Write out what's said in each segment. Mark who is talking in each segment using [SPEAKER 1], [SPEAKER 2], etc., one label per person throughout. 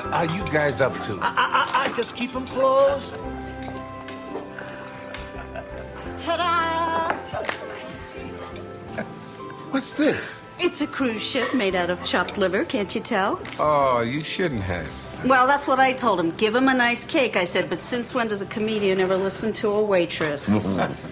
[SPEAKER 1] What are you guys up to?
[SPEAKER 2] I just keep them closed.
[SPEAKER 3] Ta-da!
[SPEAKER 1] What's this?
[SPEAKER 3] It's a cruise ship made out of chopped liver, can't you tell?
[SPEAKER 1] Oh, you shouldn't have.
[SPEAKER 3] Well, that's what I told him. Give him a nice cake, I said, but since when does a comedian ever listen to a waitress?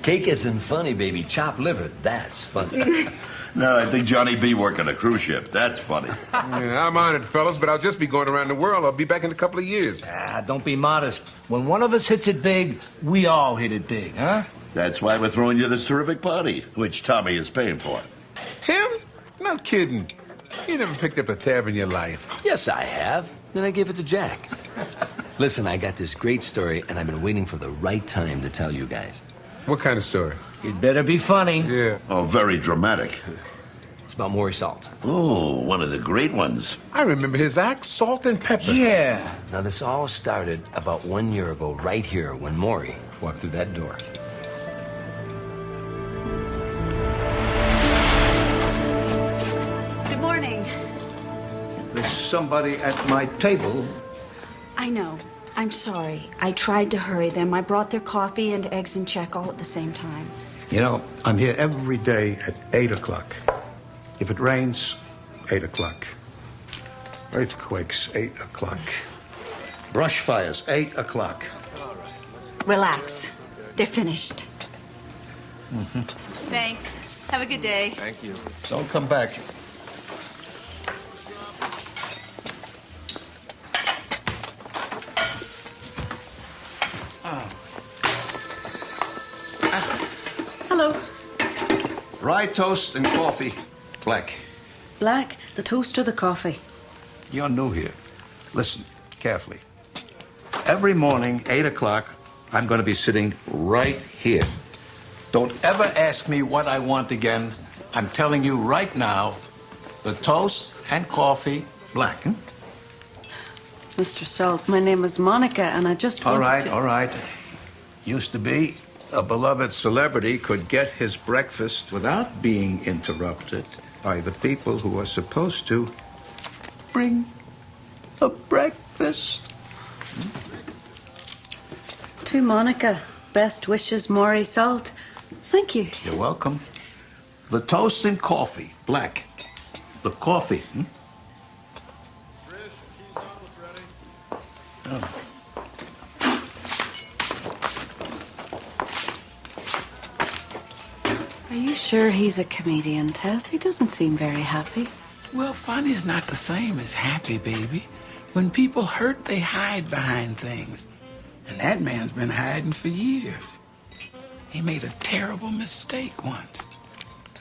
[SPEAKER 4] Cake isn't funny, baby. Chopped liver, that's funny.
[SPEAKER 5] No, I think Johnny B worked on a cruise ship. That's funny.
[SPEAKER 1] Yeah, I'm honored, fellas, but I'll just be going around the world. I'll be back in a couple of years.
[SPEAKER 2] Don't be modest. When one of us hits it big, we all hit it big, huh?
[SPEAKER 5] That's why we're throwing you this terrific party, which Tommy is paying for.
[SPEAKER 1] Him? No kidding. You never picked up a tab in your life.
[SPEAKER 4] Yes, I have. Then I gave it to Jack. Listen, I got this great story, and I've been waiting for the right time to tell you guys.
[SPEAKER 1] What kind of story?
[SPEAKER 2] It better be funny.
[SPEAKER 1] Yeah.
[SPEAKER 5] Oh, very dramatic.
[SPEAKER 4] It's about Maury Salt.
[SPEAKER 5] Oh, one of the great ones.
[SPEAKER 1] I remember his act, Salt and Pepper.
[SPEAKER 2] Yeah.
[SPEAKER 4] Now, this all started about 1 year ago, right here, when Maury walked through that door.
[SPEAKER 3] Good morning.
[SPEAKER 6] There's somebody at my table.
[SPEAKER 3] I know. I'm sorry. I tried to hurry them. I brought their coffee and eggs and check all at the same time.
[SPEAKER 6] You know, I'm here every day at 8 o'clock. If it rains, 8 o'clock. Earthquakes, 8 o'clock. Brush fires, 8 o'clock.
[SPEAKER 3] Relax. They're finished.
[SPEAKER 6] Mm-hmm.
[SPEAKER 3] Thanks. Have a good day.
[SPEAKER 1] Thank you.
[SPEAKER 6] Don't come back.
[SPEAKER 3] Hello.
[SPEAKER 6] Rye toast and coffee. Black.
[SPEAKER 3] Black, the toast or the coffee?
[SPEAKER 6] You're new here. Listen carefully. Every morning, 8 o'clock, I'm going to be sitting right here. Don't ever ask me what I want again. I'm telling you right now, the toast and coffee, black.
[SPEAKER 7] Mr. Salt, my name is Monica, and I just wanted
[SPEAKER 6] All right. Used to be a beloved celebrity could get his breakfast without being interrupted by the people who are supposed to bring the breakfast.
[SPEAKER 7] To Monica, best wishes, Maury Salt. Thank you.
[SPEAKER 6] You're welcome. The toast and coffee, black. The coffee. Oh.
[SPEAKER 7] Are you sure he's a comedian, Tess? He doesn't seem very happy.
[SPEAKER 8] Well, funny is not the same as happy, baby. When people hurt, they hide behind things. And that man's been hiding for years. He made a terrible mistake once.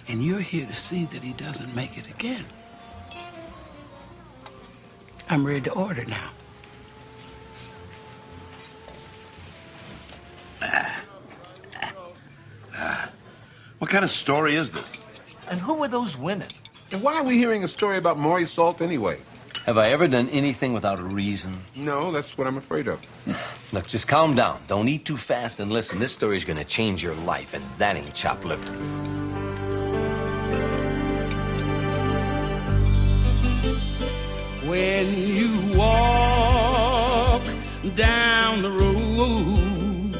[SPEAKER 8] And you're here to see that he doesn't make it again. I'm ready to order now.
[SPEAKER 5] What kind of story is this?
[SPEAKER 2] And who were those women?
[SPEAKER 1] And why are we hearing a story about Maury Salt anyway?
[SPEAKER 4] Have I ever done anything without a reason?
[SPEAKER 1] No, that's what I'm afraid of.
[SPEAKER 4] Look, just calm down. Don't eat too fast and listen. This story's gonna change your life, and that ain't chopped liver.
[SPEAKER 8] When you walk down the road,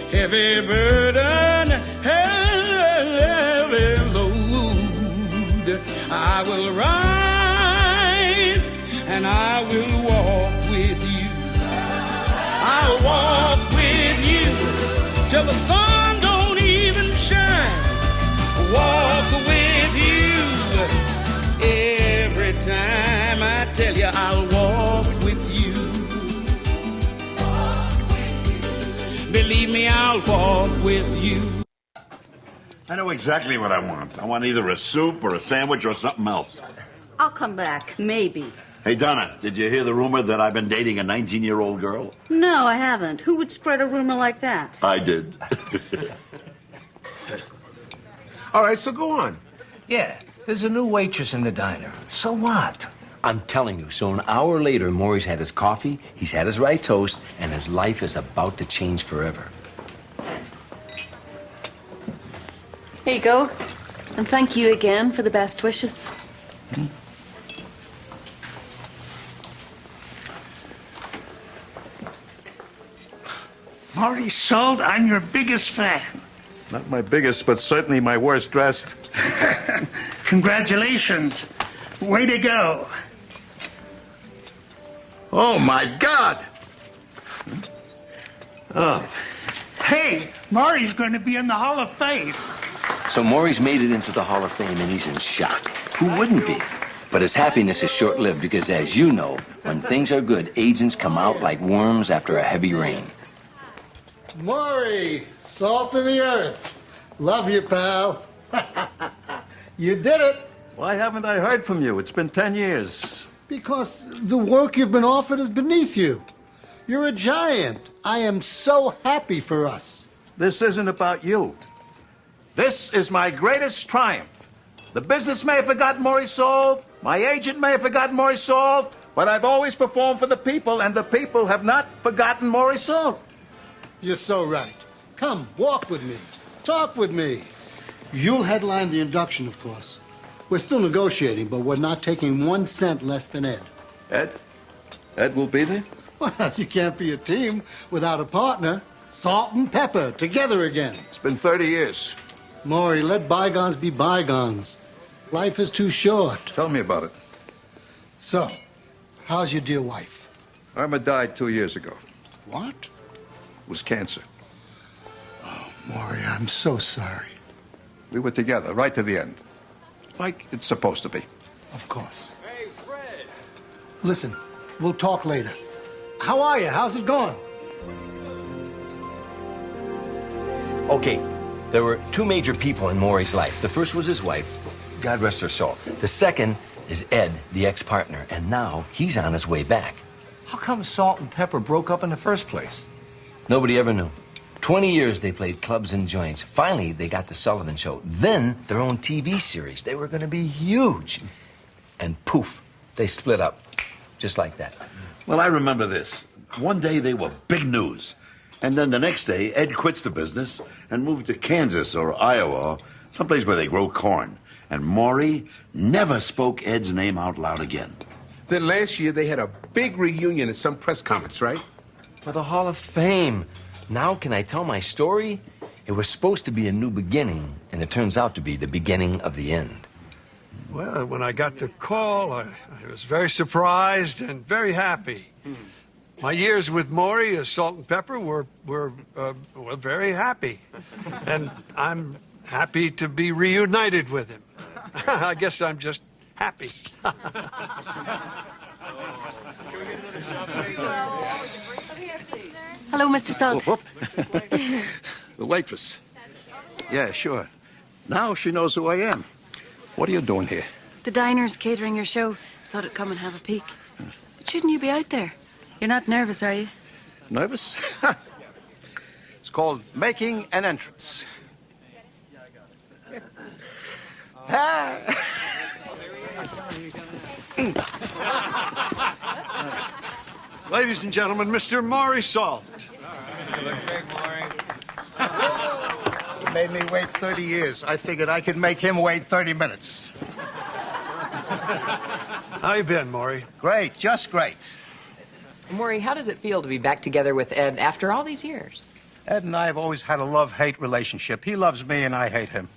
[SPEAKER 8] heavy burden, heavy load, I will rise and I will walk with you. I'll walk with you till the sun don't even shine. Walk with you every time. I tell you, I'll walk with you. Believe me, I'll walk with you.
[SPEAKER 5] I know exactly what I want. I want either a soup or a sandwich or something else.
[SPEAKER 3] I'll come back, maybe.
[SPEAKER 5] Hey, Donna, did you hear the rumor that I've been dating a 19-year-old girl?
[SPEAKER 3] No, I haven't. Who would spread a rumor like that?
[SPEAKER 5] I did.
[SPEAKER 1] All right, so go on.
[SPEAKER 2] Yeah, there's a new waitress in the diner. So what?
[SPEAKER 4] I'm telling you, so an hour later, Maury's had his coffee, he's had his rye toast, and his life is about to change forever.
[SPEAKER 7] Here you go. And thank you again for the best wishes.
[SPEAKER 9] Maury Salt, I'm your biggest fan.
[SPEAKER 6] Not my biggest, but certainly my worst dressed.
[SPEAKER 9] Congratulations. Way to go.
[SPEAKER 6] Oh, my God!
[SPEAKER 9] Hey, Maury's going to be in the Hall of Fame.
[SPEAKER 4] So Maury's made it into the Hall of Fame and he's in shock. Who wouldn't be? But his happiness is short-lived because, as you know, when things are good, agents come out like worms after a heavy rain.
[SPEAKER 10] Maury, salt of the earth. Love you, pal. You did it.
[SPEAKER 6] Why haven't I heard from you? It's been 10 years.
[SPEAKER 10] Because the work you've been offered is beneath you. You're a giant. I am so happy for us.
[SPEAKER 6] This isn't about you. This is my greatest triumph. The business may have forgotten Maury Salt, my agent may have forgotten Maury Salt, but I've always performed for the people, and the people have not forgotten Maury Salt.
[SPEAKER 10] You're so right. Come, walk with me. Talk with me. You'll headline the induction, of course. We're still negotiating, but we're not taking 1 cent less than Ed.
[SPEAKER 6] Ed? Ed will be there?
[SPEAKER 10] Well, you can't be a team without a partner. Salt and pepper, together again.
[SPEAKER 6] It's been 30 years.
[SPEAKER 10] Maury, let bygones be bygones. Life is too short.
[SPEAKER 6] Tell me about it.
[SPEAKER 10] So, how's your dear wife?
[SPEAKER 6] Irma died 2 years ago.
[SPEAKER 10] What?
[SPEAKER 6] It was cancer.
[SPEAKER 10] Oh, Maury, I'm so sorry.
[SPEAKER 6] We were together right to the end. Like it's supposed to be.
[SPEAKER 10] Of course. Hey, Fred! Listen, we'll talk later. How are you? How's it going?
[SPEAKER 4] Okay, there were 2 major people in Maury's life. The first was his wife, God rest her soul. The second is Ed, the ex-partner, and now he's on his way back.
[SPEAKER 2] How come Salt and Pepper broke up in the first place?
[SPEAKER 4] Nobody ever knew. 20 years they played clubs and joints. Finally, they got the Sullivan Show. Then, their own TV series. They were going to be huge. And poof, they split up. Just like that.
[SPEAKER 5] Well, I remember this. One day they were big news. And then the next day, Ed quits the business and moved to Kansas or Iowa, someplace where they grow corn. And Maury never spoke Ed's name out loud again.
[SPEAKER 1] Then last year they had a big reunion at some press conference, right?
[SPEAKER 4] For the Hall of Fame. Now can I tell my story? It was supposed to be a new beginning, and it turns out to be the beginning of the end.
[SPEAKER 11] Well, when I got the call, I was very surprised and very happy. My years with Maury as Salt and Pepper were very happy. And I'm happy to be reunited with him. I guess I'm just happy.
[SPEAKER 7] Hello, Mr. Salt.
[SPEAKER 6] Whoop. The waitress. Yeah, sure. Now she knows who I am. What are you doing here?
[SPEAKER 7] The diner's catering your show. Thought I'd come and have a peek. But shouldn't you be out there? You're not nervous, are you?
[SPEAKER 6] Nervous? It's called making an entrance.
[SPEAKER 11] Ladies and gentlemen, Mr. Maury Salt.
[SPEAKER 10] He made me wait 30 years. I figured I could make him wait 30 minutes.
[SPEAKER 11] How you been, Maury?
[SPEAKER 10] Great, just great.
[SPEAKER 12] Maury, how does it feel to be back together with Ed after all these years?
[SPEAKER 10] Ed and I have always had a love-hate relationship. He loves me and I hate him.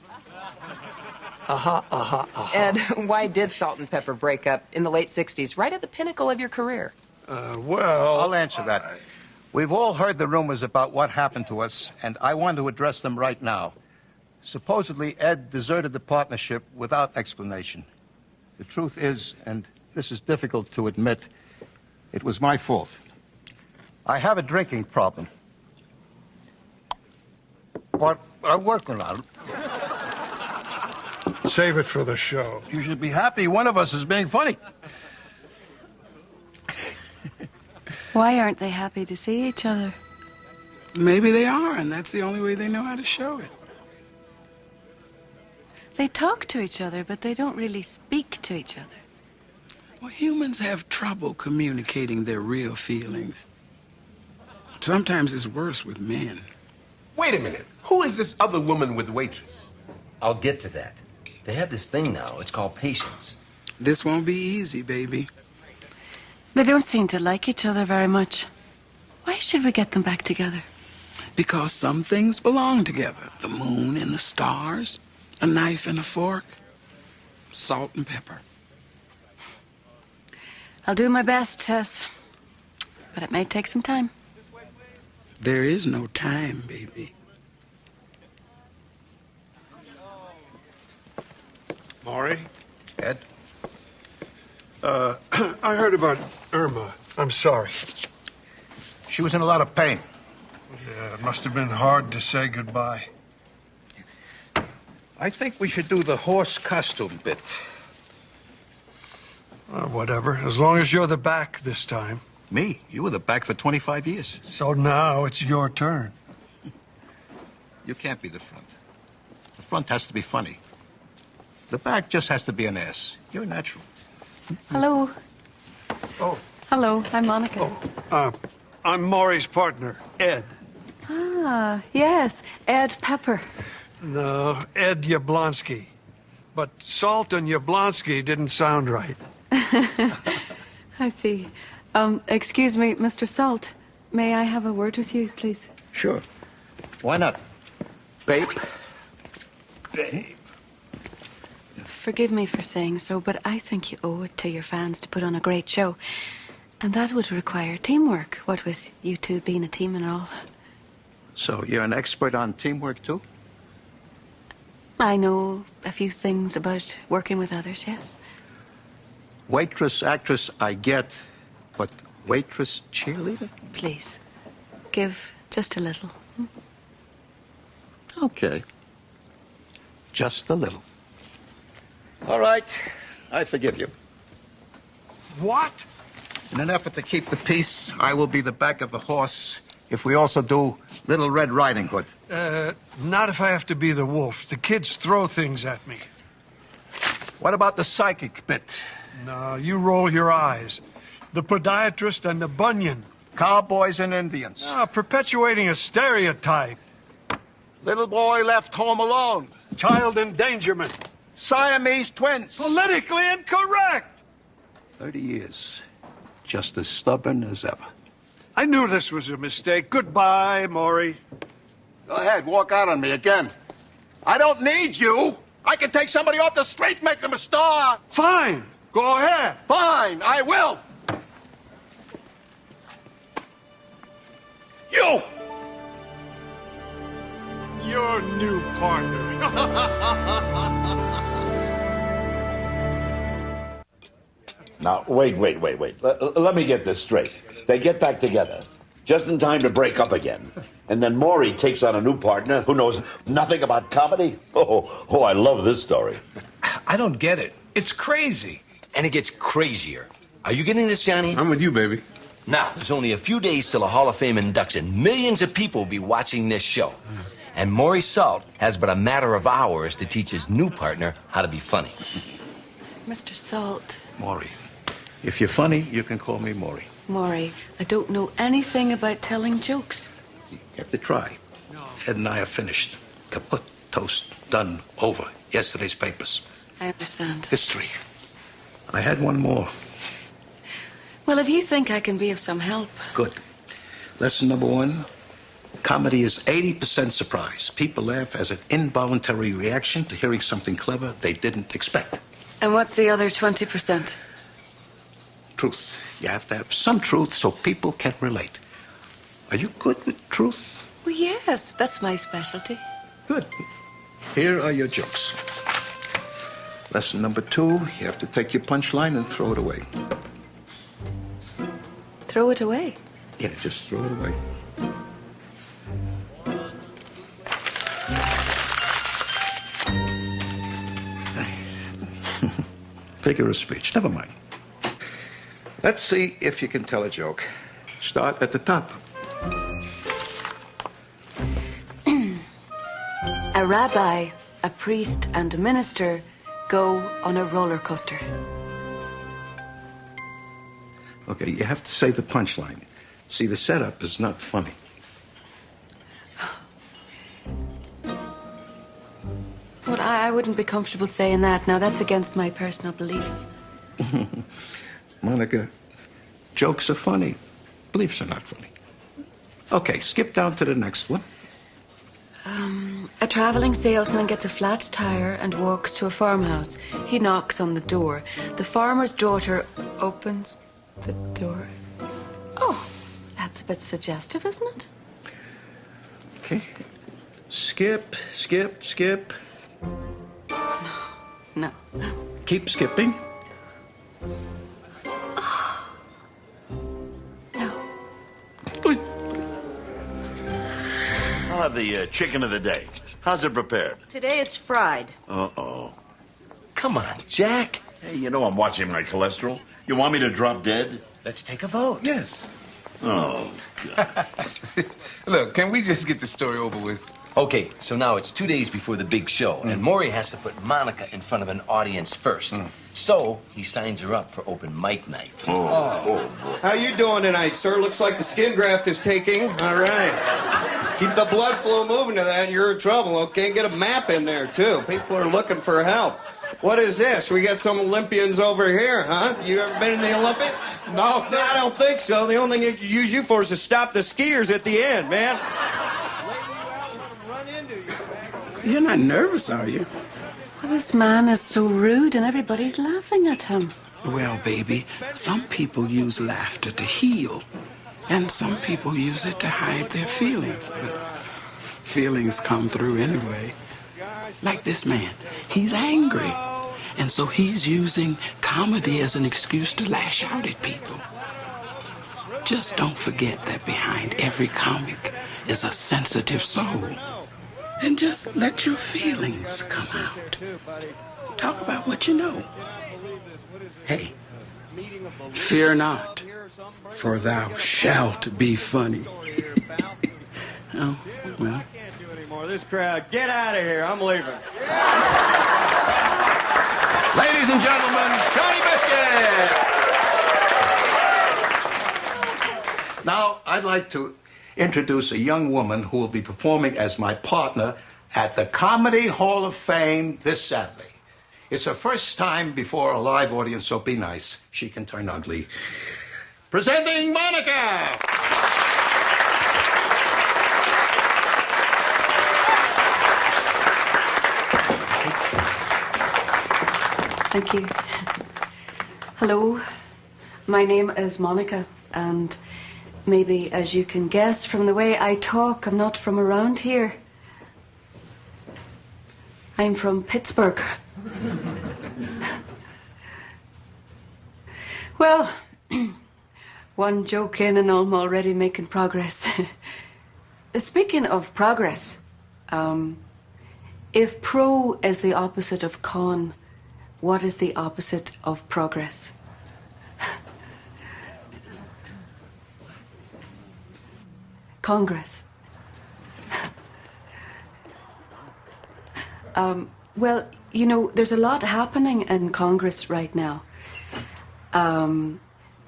[SPEAKER 12] Ed, why did Salt and Pepper break up in the late 60s, right at the pinnacle of your career?
[SPEAKER 11] Well...
[SPEAKER 10] I'll answer that. We've all heard the rumors about what happened to us, and I want to address them right now. Supposedly, Ed deserted the partnership without explanation. The truth is, and this is difficult to admit, it was my fault. I have a drinking problem. But I'm working on it.
[SPEAKER 11] Save it for the show.
[SPEAKER 10] You should be happy one of us is being funny.
[SPEAKER 7] Why aren't they happy to see each other?
[SPEAKER 8] Maybe they are, and that's the only way they know how to show it.
[SPEAKER 7] They talk to each other, but they don't really speak to each other.
[SPEAKER 8] Well, humans have trouble communicating their real feelings. Sometimes it's worse with men.
[SPEAKER 1] Wait a minute. Who is this other woman with the waitress?
[SPEAKER 4] I'll get to that. They have this thing now. It's called patience.
[SPEAKER 8] This won't be easy, baby.
[SPEAKER 7] They don't seem to like each other very much. Why should we get them back together?
[SPEAKER 8] Because some things belong together. The moon and the stars, a knife and a fork, salt and pepper.
[SPEAKER 7] I'll do my best, Tess. But it may take some time.
[SPEAKER 8] There is no time, baby.
[SPEAKER 11] Maury?
[SPEAKER 10] Ed?
[SPEAKER 11] I heard about Irma. I'm sorry.
[SPEAKER 10] She was in a lot of pain.
[SPEAKER 11] Yeah, it must have been hard to say goodbye.
[SPEAKER 10] I think we should do the horse costume bit.
[SPEAKER 11] Whatever, as long as you're the back this time.
[SPEAKER 10] Me? You were the back for 25 years.
[SPEAKER 11] So now it's your turn.
[SPEAKER 10] You can't be the front. The front has to be funny. The back just has to be an ass. You're natural.
[SPEAKER 7] Hello.
[SPEAKER 11] Oh.
[SPEAKER 7] Hello, I'm Monica.
[SPEAKER 11] I'm Maury's partner, Ed.
[SPEAKER 7] Ah, yes, Ed Pepper.
[SPEAKER 11] No, Ed Yablonsky. But Salt and Yablonsky didn't sound right.
[SPEAKER 7] I see. Excuse me, Mr. Salt. May I have a word with you, please?
[SPEAKER 10] Sure. Why not? Babe?
[SPEAKER 11] Babe.
[SPEAKER 7] Forgive me for saying so, but I think you owe it to your fans to put on a great show. And that would require teamwork, what with you two being a team and all.
[SPEAKER 10] So you're an expert on teamwork, too?
[SPEAKER 7] I know a few things about working with others, yes.
[SPEAKER 10] Waitress, actress, I get. But waitress, cheerleader?
[SPEAKER 7] Please, give just a little.
[SPEAKER 10] Okay. Just a little. All right. I forgive you.
[SPEAKER 11] What?
[SPEAKER 10] In an effort to keep the peace, I will be the back of the horse if we also do Little Red Riding Hood.
[SPEAKER 11] Not if I have to be the wolf. The kids throw things at me.
[SPEAKER 10] What about the psychic bit?
[SPEAKER 11] No, you roll your eyes. The podiatrist and the bunion.
[SPEAKER 10] Cowboys and Indians.
[SPEAKER 11] Perpetuating a stereotype.
[SPEAKER 10] Little boy left home alone.
[SPEAKER 11] Child endangerment.
[SPEAKER 10] Siamese twins.
[SPEAKER 11] Politically incorrect.
[SPEAKER 10] 30 years. Just as stubborn as ever.
[SPEAKER 11] I knew this was a mistake. Goodbye, Maury.
[SPEAKER 10] Go ahead, walk out on me again. I don't need you. I can take somebody off the street, make them a star.
[SPEAKER 11] Fine. Go ahead.
[SPEAKER 10] Fine, I will. You!
[SPEAKER 11] Your new partner.
[SPEAKER 5] Now, wait. Let me get this straight. They get back together, just in time to break up again. And then Maury takes on a new partner who knows nothing about comedy? Oh, I love this story.
[SPEAKER 4] I don't get it. It's crazy. And it gets crazier. Are you getting this, Johnny?
[SPEAKER 1] I'm with you, baby.
[SPEAKER 4] Now, there's only a few days till a Hall of Fame induction. Millions of people will be watching this show. And Maury Salt has but a matter of hours to teach his new partner how to be funny.
[SPEAKER 7] Mr. Salt.
[SPEAKER 10] Maury. If you're funny, you can call me Maury.
[SPEAKER 7] Maury, I don't know anything about telling jokes.
[SPEAKER 10] You have to try. Ed and I are finished. Kaput, toast, done, over. Yesterday's papers.
[SPEAKER 7] I understand.
[SPEAKER 10] History. I had one more.
[SPEAKER 7] Well, if you think I can be of some help.
[SPEAKER 10] Good. Lesson number 1. Comedy is 80% surprise. People laugh as an involuntary reaction to hearing something clever they didn't expect.
[SPEAKER 7] And what's the other 20%?
[SPEAKER 10] Truth. You have to have some truth so people can relate. Are you good with truth?
[SPEAKER 7] Well, yes, that's my specialty.
[SPEAKER 10] Good. Here are your jokes. Lesson number 2, you have to take your punchline and throw it away.
[SPEAKER 7] Throw it away?
[SPEAKER 10] Yeah, just throw it away. Figure of speech. Never mind. Let's see if you can tell a joke. Start at the top.
[SPEAKER 7] A rabbi, a priest, and a minister go on a roller coaster.
[SPEAKER 10] Okay, you have to say the punchline. See, the setup is not funny.
[SPEAKER 7] But I wouldn't be comfortable saying that. Now, that's against my personal beliefs.
[SPEAKER 10] Monica, jokes are funny. Beliefs are not funny. Okay, skip down to the next one.
[SPEAKER 7] A traveling salesman gets a flat tire and walks to a farmhouse. He knocks on the door. The farmer's daughter opens the door. Oh, that's a bit suggestive, isn't it?
[SPEAKER 10] Okay. Skip, skip, skip.
[SPEAKER 7] No.
[SPEAKER 10] Keep skipping.
[SPEAKER 5] I'll have the chicken of the day. How's it prepared?
[SPEAKER 3] Today it's fried.
[SPEAKER 5] Uh-oh.
[SPEAKER 4] Come on, Jack.
[SPEAKER 5] Hey, you know I'm watching my cholesterol. You want me to drop dead?
[SPEAKER 4] Let's take a vote.
[SPEAKER 1] Yes.
[SPEAKER 5] Oh, God.
[SPEAKER 1] Look, can we just get the story over with?
[SPEAKER 4] Okay, so now it's 2 days before the big show, and Maury has to put Monica in front of an audience first. So he signs her up for open mic night.
[SPEAKER 5] Boy.
[SPEAKER 13] How you doing tonight, sir? Looks like the skin graft is taking. All right. Keep the blood flow moving to that, you're in trouble, okay? Get a map in there, too. People are looking for help. What is this? We got some Olympians over here, huh? You ever been in the Olympics?
[SPEAKER 8] No, sir.
[SPEAKER 13] I don't think so. The only thing they could use you for is to stop the skiers at the end, man.
[SPEAKER 8] You're not nervous, are you?
[SPEAKER 7] Well, this man is so rude and everybody's laughing at him.
[SPEAKER 8] Well, baby, some people use laughter to heal, and some people use it to hide their feelings. But feelings come through anyway. Like this man, he's angry, and so he's using comedy as an excuse to lash out at people. Just don't forget that behind every comic is a sensitive soul. And just let your feelings come out. Talk about what you know. Hey, fear not, for thou shalt be funny. Oh, well.
[SPEAKER 13] This crowd, get out of here. I'm leaving.
[SPEAKER 6] Ladies and gentlemen, Johnny Biscuit!
[SPEAKER 10] Now, I'd like to introduce a young woman who will be performing as my partner at the Comedy Hall of Fame this Saturday. It's her first time before a live audience, so be nice. She can turn ugly. Presenting Monica!
[SPEAKER 7] Thank you. Hello, my name is Monica, and maybe as you can guess from the way I talk, I'm not from around here. I'm from Pittsburgh. Well, one joke in and I'm already making progress. Speaking of progress, if pro is the opposite of con, what is the opposite of progress? Congress. Well, you know, there's a lot happening in Congress right now.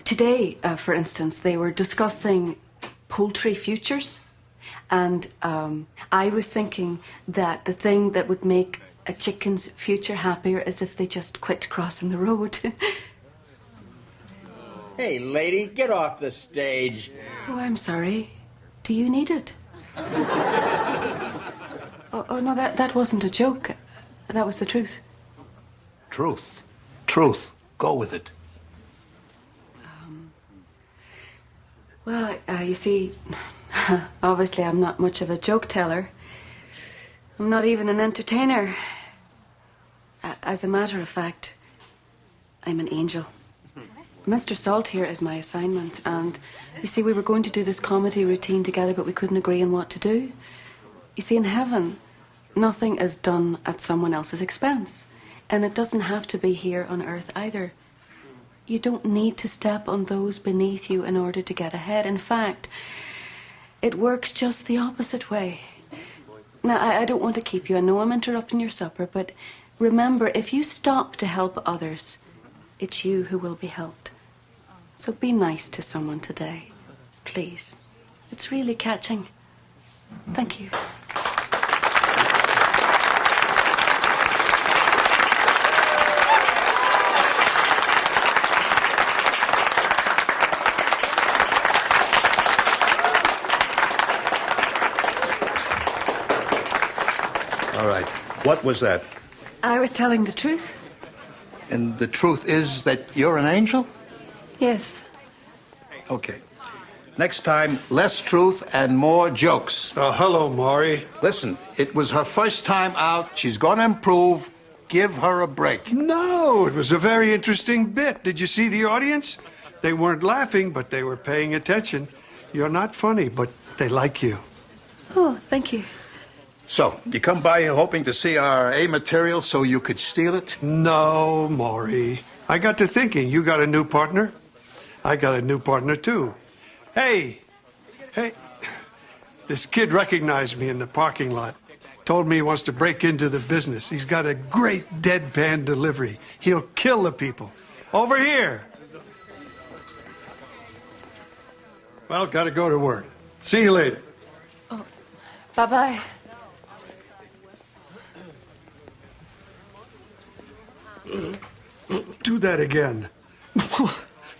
[SPEAKER 7] Today, for instance, they were discussing poultry futures, and I was thinking that the thing that would make a chicken's future happier is if they just quit crossing the road.
[SPEAKER 14] Hey, lady, get off the stage.
[SPEAKER 7] Oh, I'm sorry. Do you need it? Oh, no, that wasn't a joke. That was the truth.
[SPEAKER 10] Truth. Truth. Go with it.
[SPEAKER 7] Well, you see, obviously I'm not much of a joke teller. I'm not even an entertainer. As a matter of fact, I'm an angel. Mr. Salt here is my assignment, and you see, we were going to do this comedy routine together, but we couldn't agree on what to do. You see, in heaven, nothing is done at someone else's expense, and it doesn't have to be here on earth either. You don't need to step on those beneath you in order to get ahead. In fact, it works just the opposite way. Now, I don't want to keep you. I know I'm interrupting your supper, but remember, if you stop to help others, it's you who will be helped. So be nice to someone today, please. It's really catching. Thank you.
[SPEAKER 10] All right.
[SPEAKER 5] What was that?
[SPEAKER 7] I was telling the truth.
[SPEAKER 10] And the truth is that you're an angel?
[SPEAKER 7] Yes.
[SPEAKER 10] Okay. Next time, less truth and more jokes.
[SPEAKER 11] Hello, Maury.
[SPEAKER 10] Listen, it was her first time out. She's going to improve. Give her a break.
[SPEAKER 11] No, it was a very interesting bit. Did you see the audience? They weren't laughing, but they were paying attention. You're not funny, but they like you.
[SPEAKER 7] Oh, thank you.
[SPEAKER 10] So, you come by here hoping to see our A material so you could steal it?
[SPEAKER 11] No, Maury. I got to thinking, you got a new partner? I got a new partner, too. Hey, this kid recognized me in the parking lot. Told me he wants to break into the business. He's got a great deadpan delivery. He'll kill the people. Over here. Well, gotta go to work. See you later.
[SPEAKER 7] Oh, bye-bye.
[SPEAKER 11] Do that again.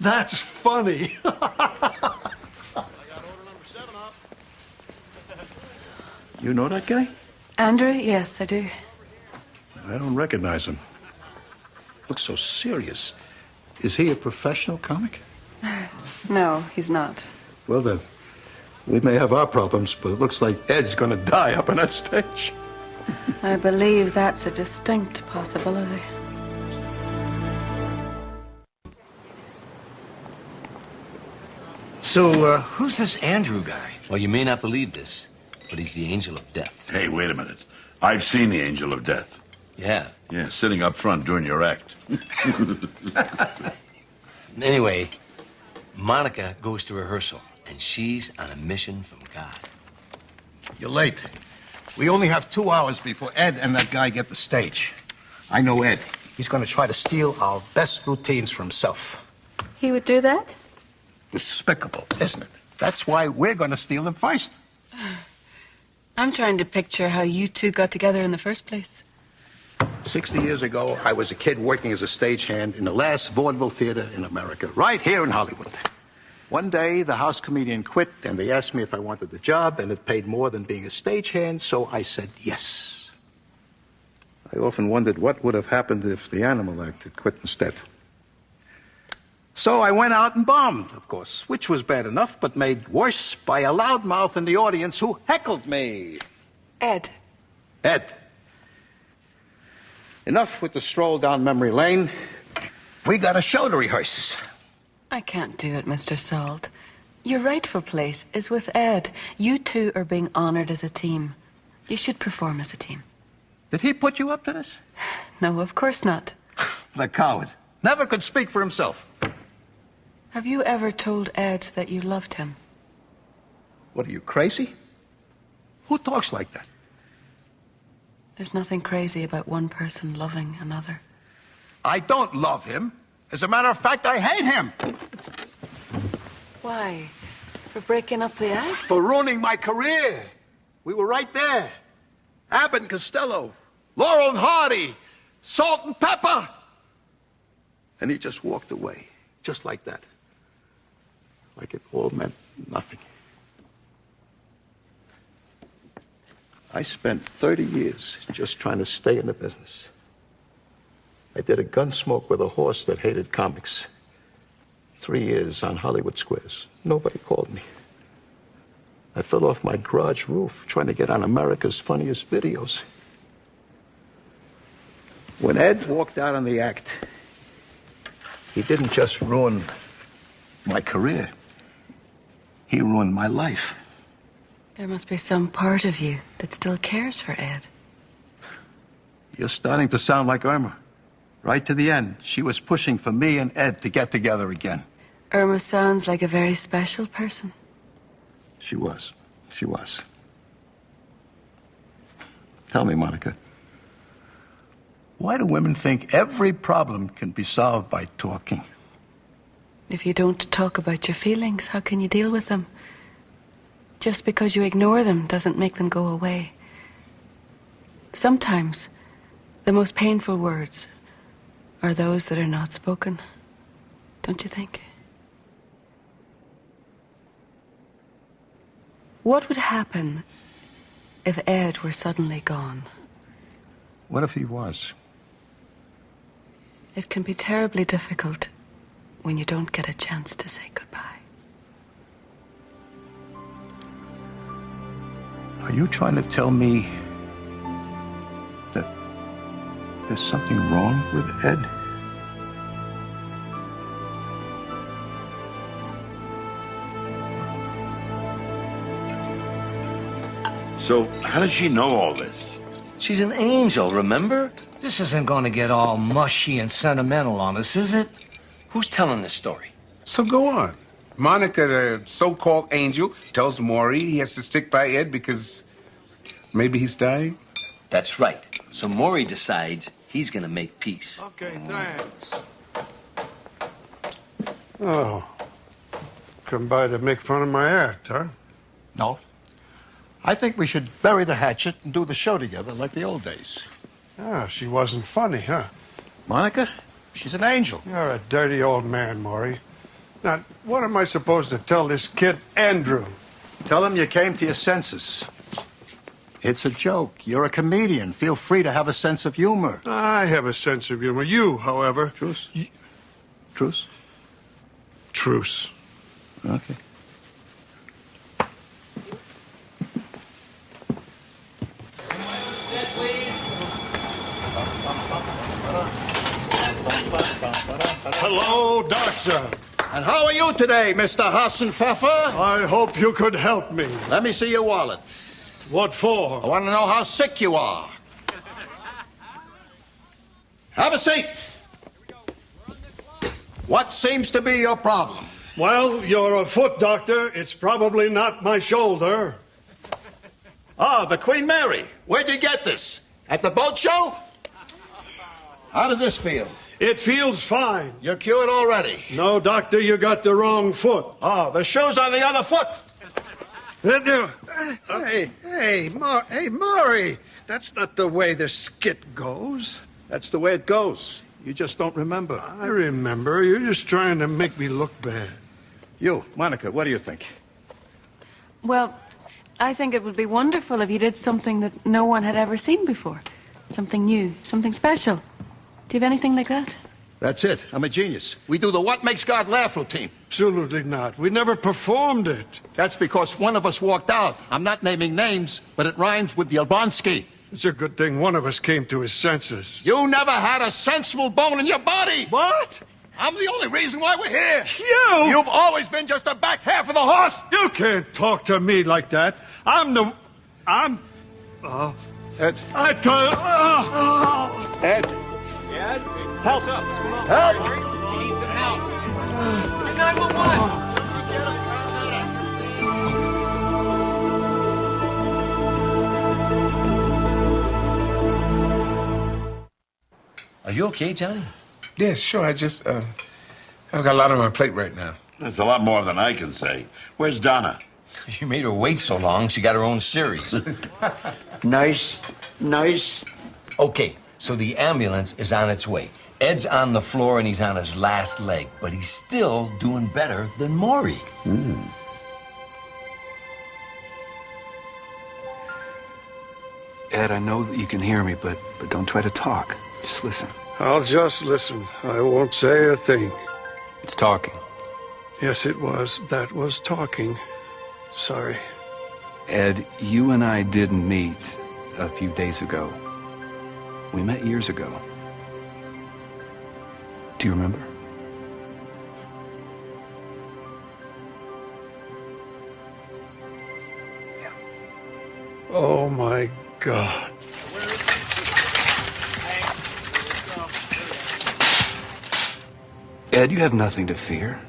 [SPEAKER 11] That's funny.
[SPEAKER 5] You know that guy?
[SPEAKER 7] Andrew? Yes, I do.
[SPEAKER 5] I don't recognize him.
[SPEAKER 10] Looks so serious. Is he a professional comic?
[SPEAKER 7] No, he's not.
[SPEAKER 10] Well, then, we may have our problems, but it looks like Ed's gonna die up on that stage.
[SPEAKER 7] I believe that's a distinct possibility.
[SPEAKER 2] So, who's this Andrew guy?
[SPEAKER 4] Well, you may not believe this, but he's the angel of death.
[SPEAKER 5] Hey, wait a minute. I've seen the angel of death.
[SPEAKER 4] Yeah.
[SPEAKER 5] Yeah, sitting up front doing your act.
[SPEAKER 4] Anyway, Monica goes to rehearsal, and she's on a mission from God.
[SPEAKER 10] You're late. We only have 2 hours before Ed and that guy get the stage. I know Ed. He's gonna try to steal our best routines for himself.
[SPEAKER 7] He would do that?
[SPEAKER 10] Despicable, isn't it? That's why we're gonna steal them first.
[SPEAKER 7] I'm trying to picture how you two got together in the first place.
[SPEAKER 10] 60 years ago, I was a kid working as a stagehand in the last vaudeville theater in America, right here in Hollywood. One day, the house comedian quit, and they asked me if I wanted the job, and it paid more than being a stagehand, so I said yes. I often wondered what would have happened if the animal act had quit instead. So I went out and bombed, of course, which was bad enough, but made worse by a loudmouth in the audience who heckled me.
[SPEAKER 7] Ed.
[SPEAKER 10] Ed. Enough with the stroll down memory lane. We got a show to rehearse.
[SPEAKER 7] I can't do it, Mr. Salt. Your rightful place is with Ed. You two are being honored as a team. You should perform as a team.
[SPEAKER 10] Did he put you up to this?
[SPEAKER 7] No, of course not.
[SPEAKER 10] The coward. Never could speak for himself.
[SPEAKER 7] Have you ever told Ed that you loved him?
[SPEAKER 10] What, are you crazy? Who talks like that?
[SPEAKER 7] There's nothing crazy about one person loving another.
[SPEAKER 10] I don't love him. As a matter of fact, I hate him.
[SPEAKER 7] Why? For breaking up the act?
[SPEAKER 10] For ruining my career. We were right there. Abbott and Costello, Laurel and Hardy, Salt and Pepper. And he just walked away, just like that. Like it all meant nothing. I spent 30 years just trying to stay in the business. I did a Gunsmoke with a horse that hated comics. 3 years on Hollywood Squares. Nobody called me. I fell off my garage roof trying to get on America's Funniest Videos. When Ed walked out on the act, he didn't just ruin my career. He ruined my life.
[SPEAKER 7] There must be some part of you that still cares for Ed.
[SPEAKER 10] You're starting to sound like Irma. Right to the end, she was pushing for me and Ed to get together again.
[SPEAKER 7] Irma sounds like a very special person.
[SPEAKER 10] She was. She was. Tell me, Monica, why do women think every problem can be solved by talking?
[SPEAKER 7] If you don't talk about your feelings, how can you deal with them? Just because you ignore them doesn't make them go away. Sometimes, the most painful words are those that are not spoken. Don't you think? What would happen if Ed were suddenly gone?
[SPEAKER 10] What if he was?
[SPEAKER 7] It can be terribly difficult when you don't get a chance to say goodbye.
[SPEAKER 10] Are you trying to tell me that there's something wrong with Ed?
[SPEAKER 5] So, how does she know all this?
[SPEAKER 4] She's an angel, remember?
[SPEAKER 2] This isn't going to get all mushy and sentimental on us, is it?
[SPEAKER 4] Who's telling this story?
[SPEAKER 1] So go on. Monica, the so-called angel, tells Maury he has to stick by Ed because maybe he's dying?
[SPEAKER 4] That's right. So Maury decides he's going to make peace.
[SPEAKER 11] Okay, thanks. Oh. Come by to make fun of my act, huh?
[SPEAKER 10] No. I think we should bury the hatchet and do the show together like the old days.
[SPEAKER 11] Ah, she wasn't funny, huh?
[SPEAKER 10] Monica, she's an angel.
[SPEAKER 11] You're a dirty old man, Maury. Now, what am I supposed to tell this kid, Andrew?
[SPEAKER 10] Tell him you came to your senses. It's a joke. You're a comedian. Feel free to have a sense of humor.
[SPEAKER 11] I have a sense of humor. You, however...
[SPEAKER 10] Truce? Truce?
[SPEAKER 11] Truce.
[SPEAKER 10] Okay.
[SPEAKER 11] Hello, doctor.
[SPEAKER 10] And how are you today, Mr. Hassenpfeffer?
[SPEAKER 11] I hope you could help me.
[SPEAKER 10] Let me see your wallet.
[SPEAKER 11] What for?
[SPEAKER 10] I want to know how sick you are. Have a seat. What seems to be your problem?
[SPEAKER 11] Well, you're a foot doctor. It's probably not my shoulder.
[SPEAKER 10] Ah, the Queen Mary. Where'd you get this? At the boat show? How does this feel?
[SPEAKER 11] It feels fine.
[SPEAKER 10] You're cured already.
[SPEAKER 11] No, doctor, you got the wrong foot.
[SPEAKER 10] Oh, the shoe's on the other foot.
[SPEAKER 11] Hey, Maury, that's not the way the skit goes.
[SPEAKER 10] That's the way it goes. You just don't remember.
[SPEAKER 11] I remember. You're just trying to make me look bad.
[SPEAKER 10] You, Monica, what do you think?
[SPEAKER 7] Well, I think it would be wonderful if you did something that no one had ever seen before. Something new, something special. Do you have anything like that?
[SPEAKER 10] That's it. I'm a genius. We do the What Makes God Laugh routine.
[SPEAKER 11] Absolutely not. We never performed it.
[SPEAKER 10] That's because one of us walked out. I'm not naming names, but it rhymes with Yalbonsky.
[SPEAKER 11] It's a good thing one of us came to his senses.
[SPEAKER 10] You never had a sensible bone in your body.
[SPEAKER 11] What?
[SPEAKER 10] I'm the only reason why we're here.
[SPEAKER 11] You?
[SPEAKER 10] You've always been just the back half of the horse.
[SPEAKER 11] You can't talk to me like that.
[SPEAKER 10] Ed.
[SPEAKER 11] I tell
[SPEAKER 10] Ed.
[SPEAKER 14] Ed?
[SPEAKER 10] Help.
[SPEAKER 14] What's up? What's going on?
[SPEAKER 10] Help.
[SPEAKER 14] He needs some help. Get 911.
[SPEAKER 4] Are you okay, Johnny?
[SPEAKER 1] Yeah, sure. I've got a lot on my plate right now.
[SPEAKER 5] That's a lot more than I can say. Where's Donna?
[SPEAKER 4] You made her wait so long, she got her own series.
[SPEAKER 5] Nice.
[SPEAKER 4] Okay, so the ambulance is on its way. Ed's on the floor and he's on his last leg, but he's still doing better than Maury.
[SPEAKER 15] Ed, I know that you can hear me, but don't try to talk. Just listen.
[SPEAKER 11] I'll just listen. I won't say a thing.
[SPEAKER 15] It's talking.
[SPEAKER 11] Yes, it was. That was talking. Sorry.
[SPEAKER 15] Ed, you and I didn't meet a few days ago. We met years ago. Do you remember?
[SPEAKER 11] Oh, my God.
[SPEAKER 15] Ed, you have nothing to fear.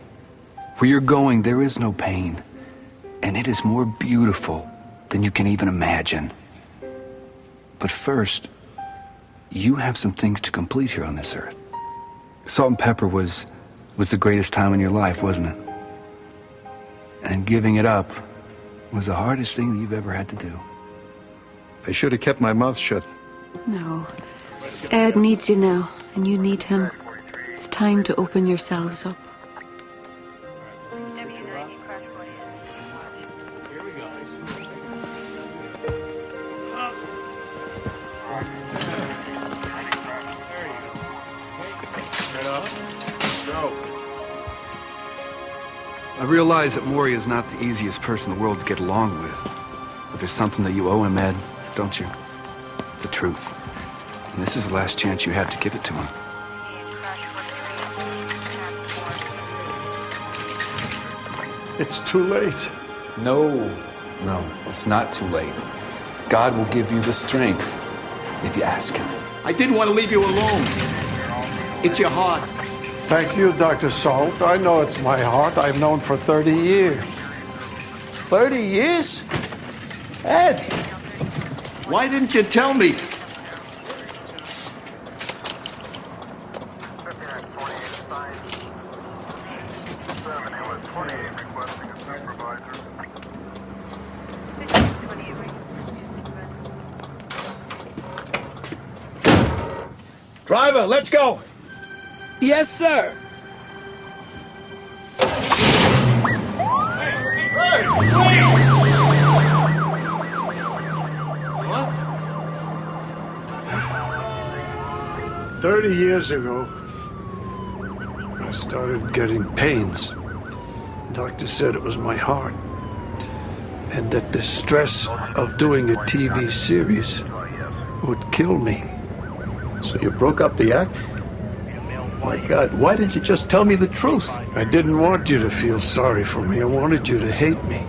[SPEAKER 15] Where you're going, there is no pain. And it is more beautiful than you can even imagine. But first, you have some things to complete here on this earth. Salt and Pepper was the greatest time in your life, wasn't it? And giving it up was the hardest thing that you've ever had to do.
[SPEAKER 10] I should have kept my mouth shut.
[SPEAKER 7] No. Ed needs you now, and you need him. It's time to open yourselves up.
[SPEAKER 15] I realize that Maury is not the easiest person in the world to get along with. But there's something that you owe him, Ed, don't you? The truth. And this is the last chance you have to give it to him.
[SPEAKER 11] It's too late.
[SPEAKER 15] No, it's not too late. God will give you the strength if you ask him.
[SPEAKER 6] I didn't want to leave you alone. It's your heart.
[SPEAKER 11] Thank you, Dr. Salt. I know it's my heart. I've known for 30 years.
[SPEAKER 6] 30 years? Ed, why didn't you tell me?
[SPEAKER 11] Driver, let's go.
[SPEAKER 8] Yes, sir.
[SPEAKER 11] What? 30 years ago, I started getting pains. The doctor said it was my heart, and that the stress of doing a TV series would kill me.
[SPEAKER 6] So you broke up the act? My God, why didn't you just tell me the truth?
[SPEAKER 11] I didn't want you to feel sorry for me. I wanted you to hate me.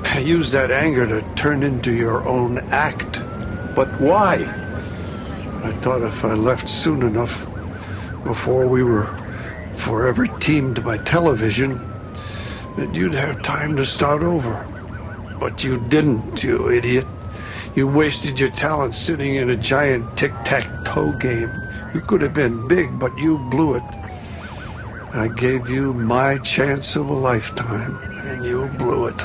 [SPEAKER 11] I used that anger to turn into your own act.
[SPEAKER 6] But why?
[SPEAKER 11] I thought if I left soon enough, before we were forever teamed by television, that you'd have time to start over. But you didn't, you idiot. You wasted your talent sitting in a giant tic-tac-toe game. You could have been big, but you blew it. I gave you my chance of a lifetime, and you blew it.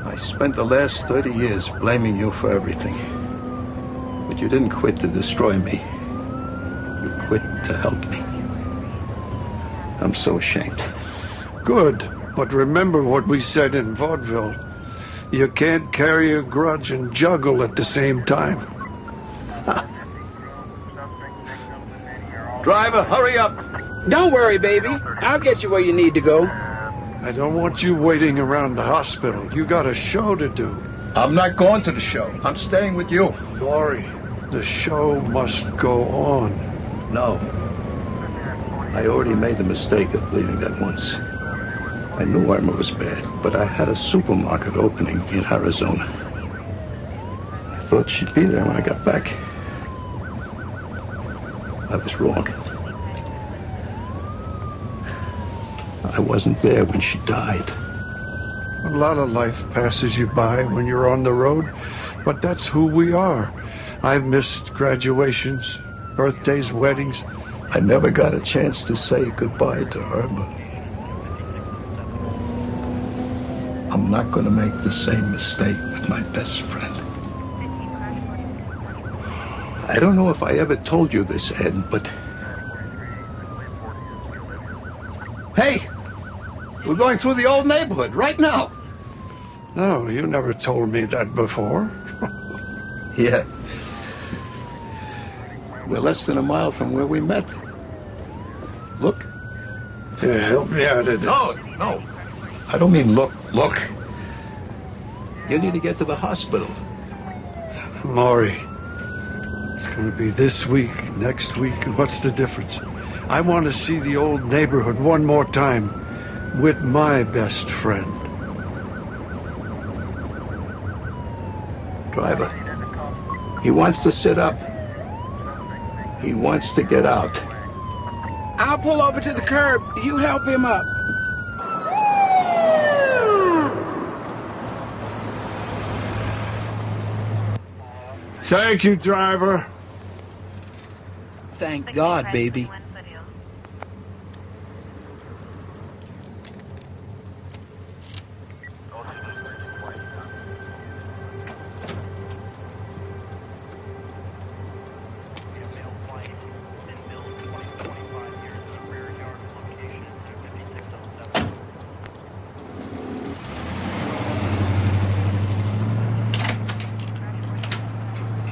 [SPEAKER 6] I spent the last 30 years blaming you for everything. But you didn't quit to destroy me. You quit to help me. I'm so ashamed.
[SPEAKER 11] Good, but remember what we said in vaudeville. You can't carry a grudge and juggle at the same time.
[SPEAKER 6] Driver, hurry up.
[SPEAKER 8] Don't worry, baby. I'll get you where you need to go.
[SPEAKER 11] I don't want you waiting around the hospital. You got a show to do.
[SPEAKER 6] I'm not going to the show. I'm staying with you.
[SPEAKER 11] Maury, the show must go on.
[SPEAKER 6] No. I already made the mistake of leaving that once. I knew Irma was bad, but I had a supermarket opening in Arizona. I thought she'd be there when I got back. I was wrong. I wasn't there when she died.
[SPEAKER 11] A lot of life passes you by when you're on the road, but that's who we are. I've missed graduations, birthdays, weddings.
[SPEAKER 6] I never got a chance to say goodbye to Irma. I'm not going to make the same mistake with my best friend. I don't know if I ever told you this, Ed, but... Hey! We're going through the old neighborhood right now.
[SPEAKER 11] No, you never told me that before.
[SPEAKER 6] Yeah. We're less than a mile from where we met. Look.
[SPEAKER 11] Yeah, help me out of this.
[SPEAKER 6] No. I don't mean look. You need to get to the hospital.
[SPEAKER 11] Maury, it's going to be this week, next week, and what's the difference? I want to see the old neighborhood one more time with my best friend.
[SPEAKER 6] Driver, he wants to sit up. He wants to get out.
[SPEAKER 8] I'll pull over to the curb. You help him up.
[SPEAKER 11] Thank you, driver.
[SPEAKER 8] Thank God, baby.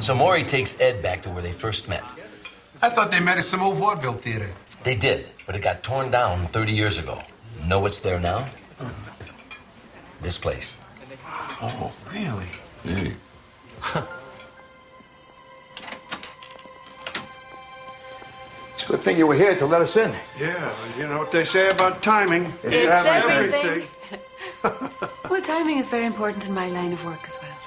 [SPEAKER 4] So Maury takes Ed back to where they first met.
[SPEAKER 1] I thought they met at some old vaudeville theater.
[SPEAKER 4] They did, but it got torn down 30 years ago. Know what's there now? This place.
[SPEAKER 11] Oh, really?
[SPEAKER 5] Hey.
[SPEAKER 10] It's a good thing you were here to let us in.
[SPEAKER 11] Yeah, you know what they say about timing.
[SPEAKER 7] It's everything. Well, timing is very important in my line of work as well.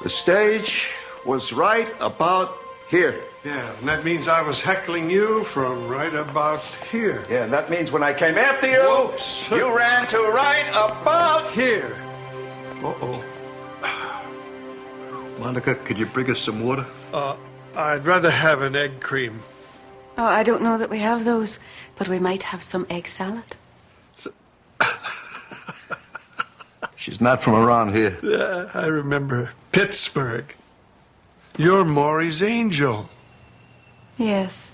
[SPEAKER 10] The stage was right about here.
[SPEAKER 11] Yeah, and that means I was heckling you from right about here.
[SPEAKER 10] Yeah, and that means when I came after you,
[SPEAKER 11] Whoops.
[SPEAKER 10] you ran to right about
[SPEAKER 11] Here. Uh-oh.
[SPEAKER 10] Monica, could you bring us some water?
[SPEAKER 11] I'd rather have an egg cream.
[SPEAKER 7] Oh, I don't know that we have those, but we might have some egg salad.
[SPEAKER 10] She's not from around here.
[SPEAKER 11] I remember Pittsburgh. You're Maury's angel.
[SPEAKER 7] Yes,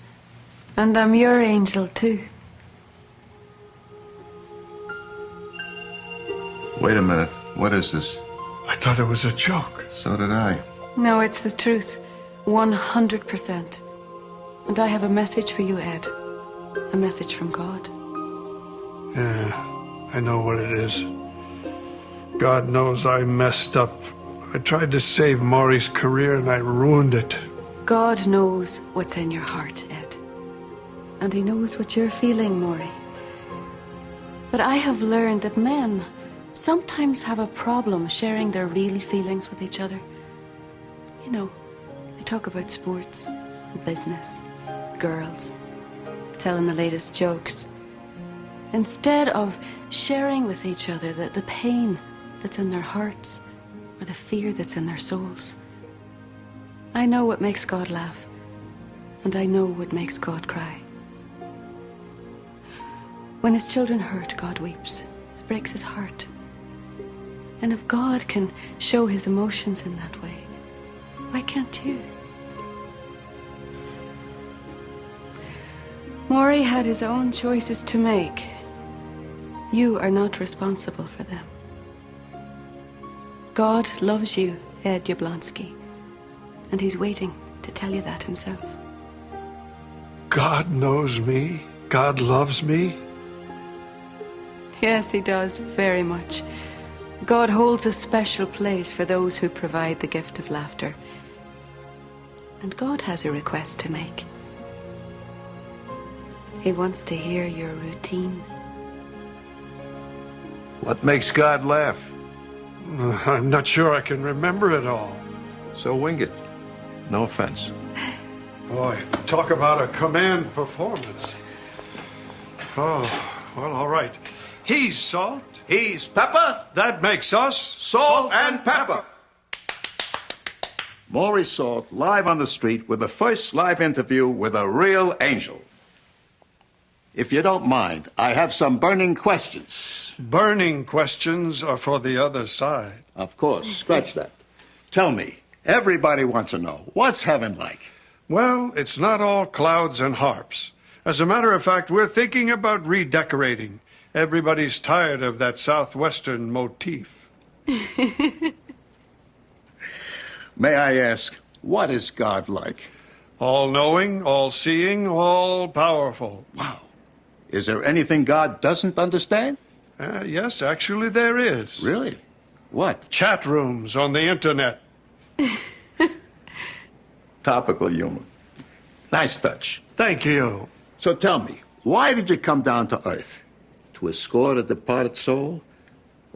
[SPEAKER 7] and I'm your angel too.
[SPEAKER 5] Wait a minute. What is this?
[SPEAKER 11] I thought it was a joke.
[SPEAKER 5] So did I.
[SPEAKER 7] No, it's the truth. 100%. And I have a message for you, Ed. A message from God.
[SPEAKER 11] Yeah, I know what it is. God knows I messed up. I tried to save Maury's career and I ruined it.
[SPEAKER 7] God knows what's in your heart, Ed. And he knows what you're feeling, Maury. But I have learned that men sometimes have a problem sharing their real feelings with each other. You know, they talk about sports, business, girls, telling the latest jokes, instead of sharing with each other the pain that's in their hearts or the fear that's in their souls. I know what makes God laugh, and I know what makes God cry. When his children hurt, God weeps. It breaks his heart. And if God can show his emotions in that way, why can't you? Maury had his own choices to make. You are not responsible for them. God loves you, Ed Jablonski, and he's waiting to tell you that himself.
[SPEAKER 11] God knows me. God loves me.
[SPEAKER 7] Yes, he does, very much. God holds a special place for those who provide the gift of laughter. And God has a request to make. He wants to hear your routine.
[SPEAKER 10] What makes God laugh?
[SPEAKER 11] I'm not sure I can remember it all.
[SPEAKER 10] So wing it. No offense.
[SPEAKER 11] Boy, talk about a command performance. Oh, well, all right. He's salt.
[SPEAKER 10] He's pepper.
[SPEAKER 11] That makes us
[SPEAKER 10] Salt and pepper. Maury Salt live on the street with the first live interview with a real angel. If you don't mind, I have some burning questions.
[SPEAKER 11] Burning questions are for the other side.
[SPEAKER 10] Of course, scratch that. Tell me, everybody wants to know, what's heaven like?
[SPEAKER 11] Well, it's not all clouds and harps. As a matter of fact, we're thinking about redecorating. Everybody's tired of that southwestern motif.
[SPEAKER 10] May I ask, what is God like?
[SPEAKER 11] All-knowing, all-seeing, all-powerful.
[SPEAKER 10] Wow. Is there anything God doesn't understand?
[SPEAKER 11] Yes, actually there is.
[SPEAKER 10] Really? What?
[SPEAKER 11] Chat rooms on the internet.
[SPEAKER 10] Topical humor. Nice touch.
[SPEAKER 11] Thank you.
[SPEAKER 10] So tell me, why did you come down to Earth? To escort a departed soul?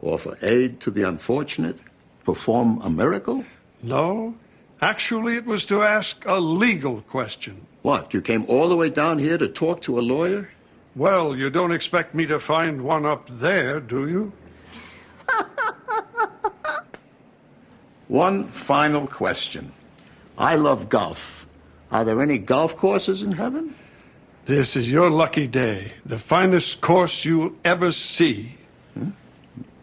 [SPEAKER 10] Offer aid to the unfortunate? Perform a miracle?
[SPEAKER 11] No. Actually, it was to ask a legal question.
[SPEAKER 10] What, you came all the way down here to talk to a lawyer?
[SPEAKER 11] Well, you don't expect me to find one up there, do you?
[SPEAKER 10] One final question. I love golf. Are there any golf courses in heaven?
[SPEAKER 11] This is your lucky day. The finest course you'll ever see.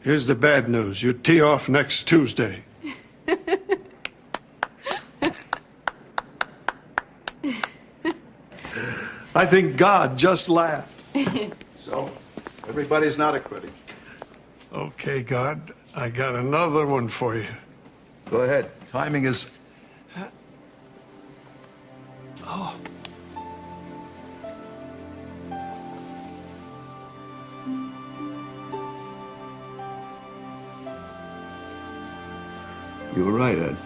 [SPEAKER 11] Here's the bad news. You tee off next Tuesday. I think God just laughed.
[SPEAKER 10] So, everybody's not a critic.
[SPEAKER 11] Okay, God, I got another one for you.
[SPEAKER 10] Go ahead. Timing is...
[SPEAKER 11] Oh.
[SPEAKER 10] You were right, Ed.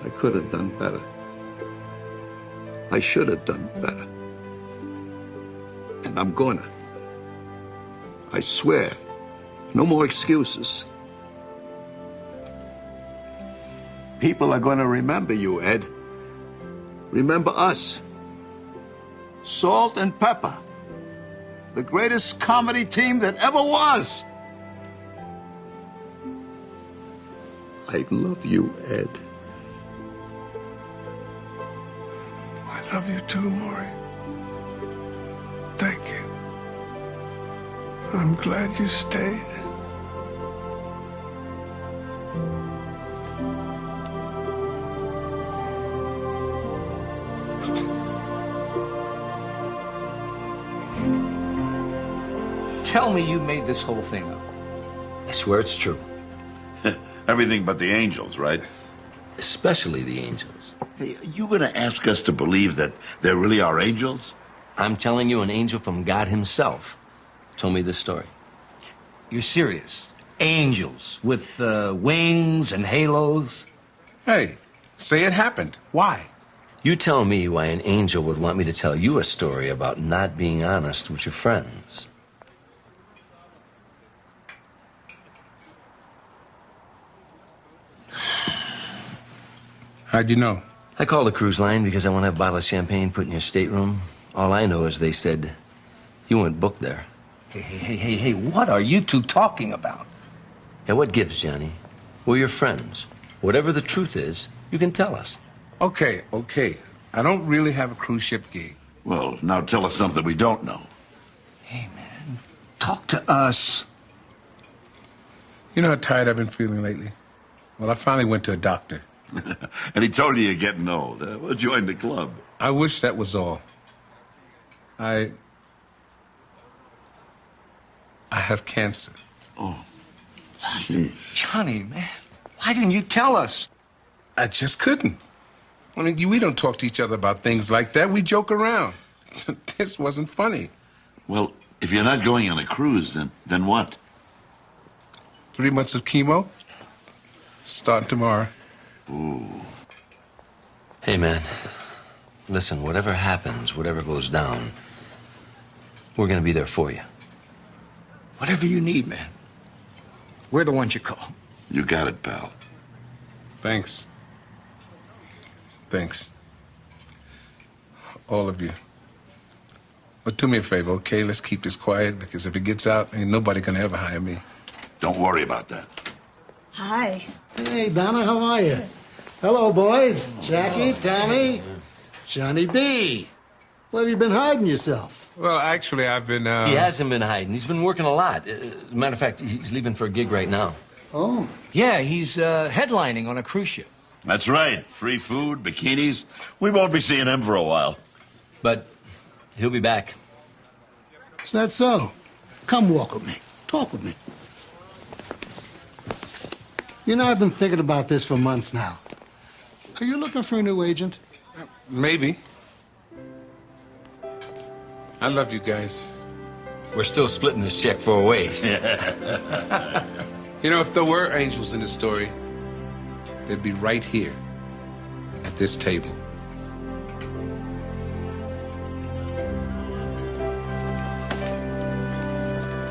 [SPEAKER 10] I could have done better. I should have done better. And I'm gonna. I swear. No more excuses. People are gonna remember you, Ed. Remember us. Salt and Pepper. The greatest comedy team that ever was. I love you, Ed.
[SPEAKER 11] I love you too, Maury. Thank you. I'm glad you stayed.
[SPEAKER 2] Tell me you made this whole thing up.
[SPEAKER 4] I swear it's true.
[SPEAKER 5] Everything but the angels, right?
[SPEAKER 4] Especially the angels.
[SPEAKER 5] Hey, are you going to ask us to believe that there really are angels?
[SPEAKER 4] I'm telling you, an angel from God himself told me this story.
[SPEAKER 2] You're serious? Angels with wings and halos?
[SPEAKER 1] Hey, say it happened. Why?
[SPEAKER 4] You tell me why an angel would want me to tell you a story about not being honest with your friends.
[SPEAKER 1] How'd you know?
[SPEAKER 4] I called the cruise line because I want to have a bottle of champagne put in your stateroom. All I know is they said you weren't booked there.
[SPEAKER 2] Hey, what are you two talking about?
[SPEAKER 4] Yeah, what gives, Johnny? We're your friends. Whatever the truth is, you can tell us.
[SPEAKER 1] Okay. I don't really have a cruise ship gig.
[SPEAKER 5] Well, now tell us something we don't know.
[SPEAKER 2] Hey, man, talk to us.
[SPEAKER 1] You know how tired I've been feeling lately? Well, I finally went to a doctor.
[SPEAKER 5] And he told you you're getting old. Well, join the club.
[SPEAKER 1] I wish that was all. I have cancer.
[SPEAKER 5] Oh, jeez.
[SPEAKER 2] Johnny, man, why didn't you tell us?
[SPEAKER 1] I just couldn't. I mean, we don't talk to each other about things like that. We joke around. This wasn't funny.
[SPEAKER 5] Well, if you're not going on a cruise, then what?
[SPEAKER 1] 3 months of chemo. Start tomorrow.
[SPEAKER 5] Ooh.
[SPEAKER 4] Hey, man, listen, whatever happens, whatever goes down, we're going to be there for you.
[SPEAKER 2] Whatever you need, man. We're the ones you call.
[SPEAKER 5] You got it, pal.
[SPEAKER 1] Thanks. All of you. But do me a favor, okay? Let's keep this quiet, because if it gets out, ain't nobody gonna ever hire me.
[SPEAKER 5] Don't worry about that.
[SPEAKER 3] Hi.
[SPEAKER 16] Hey, Donna, how are you? Hello, boys. Jackie, Tommy, Johnny B. Where have you been hiding yourself?
[SPEAKER 1] Well, actually, I've been,
[SPEAKER 4] He hasn't been hiding. He's been working a lot. Matter of fact, he's leaving for a gig right now.
[SPEAKER 16] Oh.
[SPEAKER 2] Yeah, he's headlining on a cruise ship.
[SPEAKER 5] That's right. Free food, bikinis. We won't be seeing him for a while.
[SPEAKER 4] But he'll be back.
[SPEAKER 16] Is that so? Come walk with me. Talk with me. You know, I've been thinking about this for months now. Are you looking for a new agent?
[SPEAKER 1] Maybe. I love you guys.
[SPEAKER 4] We're still splitting this check 4 ways.
[SPEAKER 1] You know, if there were angels in the story, they'd be right here at this table.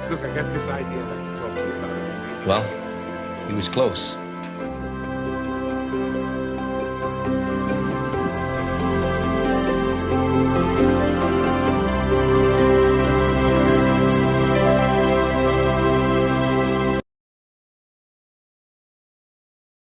[SPEAKER 1] Look, I got this idea I'd like to talk to you about.
[SPEAKER 4] Well, he was close.